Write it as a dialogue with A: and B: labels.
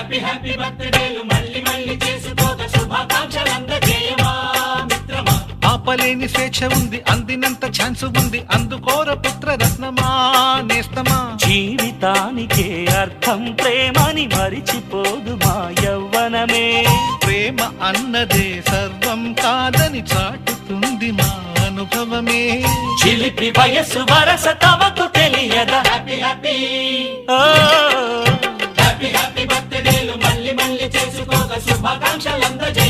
A: Happy happy బర్త్డేలు మళ్ళీ మళ్ళీ చేసుకోక శుభాకాంక్షలు అందజేయమా మిత్రమా.
B: ఆపలేని స్వేచ్ఛ ఉంది, అందినంత ఛాన్స్ ఉంది, అందుకోర పుత్రరత్నమా నేస్తమా.
C: జీవితానికే అర్థం ప్రేమని మరిచిపోదు మా యవ్వనమే.
B: ప్రేమ అన్నదే సర్వం కాదని చాటుతుంది మా అనుభవమే.
C: చిలిపి వయస్సు వరస తమకు తెలియదా.
A: హ్యాపీ హ్యాపీ
C: ఓ
A: హ్యాపీ హ్యాపీ బర్త్డేలు మళ్ళీ మళ్ళీ చేసుకోక శుభాకాంక్షలు అందజేయమా.